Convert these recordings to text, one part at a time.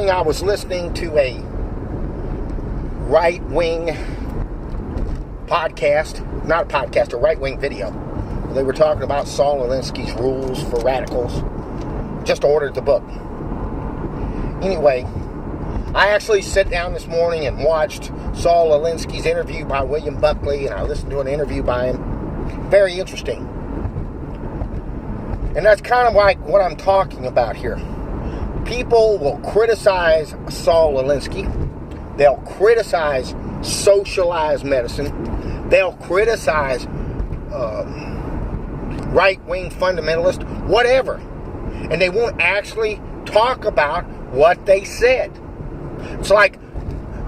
morning I was listening to a right-wing podcast, not a podcast, a right-wing video. They were talking about Saul Alinsky's rules for radicals. Just ordered the book. Anyway, I actually sat down this morning and watched Saul Alinsky's interview by William Buckley, and I listened to an interview by him. Very interesting. And that's kind of like what I'm talking about here. People will criticize Saul Alinsky. They'll criticize socialized medicine. They'll criticize right-wing fundamentalist, whatever. And they won't actually talk about what they said. It's like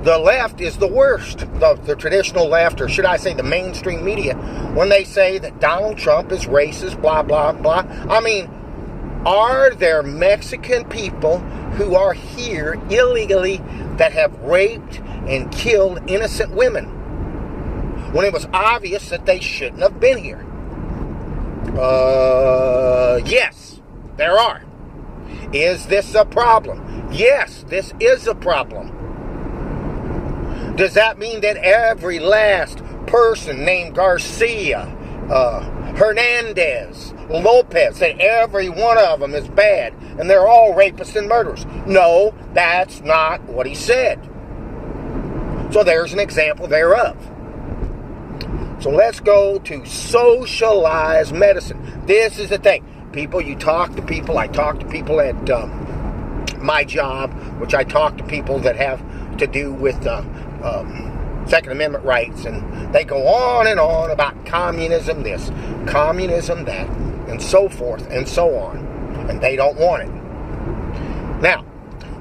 the left is the worst. The traditional left, or should I say the mainstream media, when they say that Donald Trump is racist, blah, blah, blah. I mean, are there Mexican people who are here illegally that have raped and killed innocent women when it was obvious that they shouldn't have been here? Yes, there are. Is this a problem? Yes, this is a problem. Does that mean that every last person named Garcia, Hernandez, Lopez, that every one of them is bad and they're all rapists and murderers? No, that's not what he said. So there's an example thereof. So let's go to socialized medicine. This is the thing. People, you talk to people. I talk to people at my job, which I talk to people that have to do with Second Amendment rights, and they go on and on about communism this, communism that, and so forth and so on, and they don't want it. Now,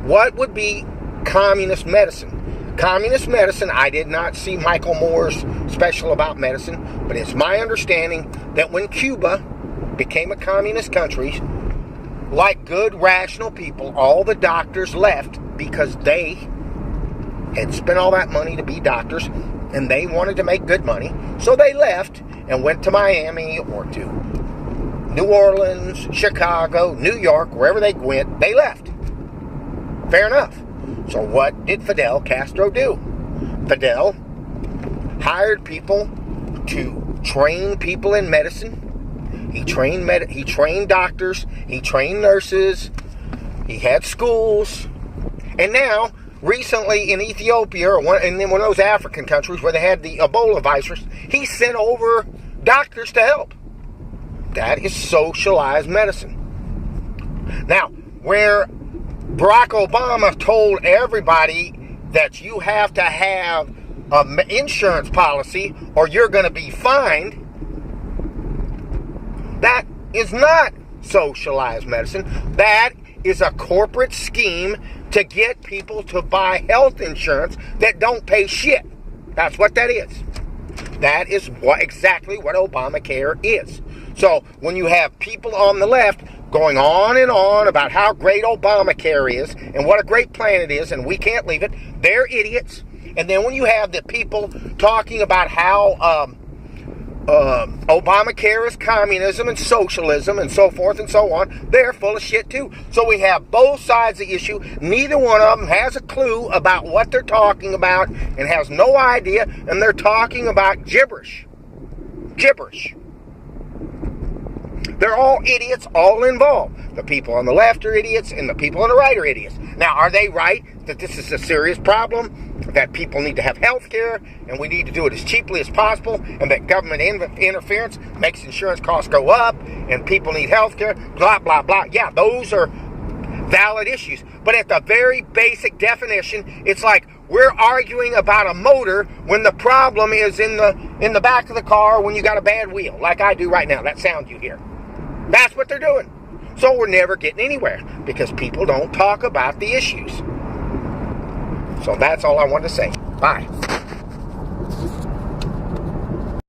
what would be communist medicine? Communist medicine, I did not see Michael Moore's special about medicine, but it's my understanding that when Cuba became a communist country, like good, rational people, all the doctors left because they had spent all that money to be doctors, and they wanted to make good money, so they left and went to Miami or to New Orleans, Chicago, New York, wherever they went, they left. Fair enough. So what did Fidel Castro do? Fidel hired people to train people in medicine. He trained doctors. He trained nurses. He had schools. And now, recently in Ethiopia, or in one of those African countries where they had the Ebola virus, he sent over doctors to help. That is socialized medicine. Now, where Barack Obama told everybody that you have to have an insurance policy or you're going to be fined, that is not socialized medicine. That is a corporate scheme to get people to buy health insurance that don't pay shit. That's what that is. That is exactly what Obamacare is. So when you have people on the left going on and on about how great Obamacare is and what a great plan it is and we can't leave it, they're idiots. And then when you have the people talking about how Obamacare is communism and socialism and so forth and so on, they're full of shit too. So we have both sides of the issue. Neither one of them has a clue about what they're talking about and has no idea, and they're talking about gibberish. Gibberish. They're all idiots, all involved. The people on the left are idiots, and the people on the right are idiots. Now, are they right that this is a serious problem, that people need to have health care, and we need to do it as cheaply as possible, and that government interference makes insurance costs go up, and people need health care, blah, blah, blah? Yeah, those are valid issues. But at the very basic definition, it's like we're arguing about a motor when the problem is in the back of the car when you got a bad wheel, like I do right now, that sound you hear. That's what they're doing. So we're never getting anywhere because people don't talk about the issues. So that's all I wanted to say. Bye.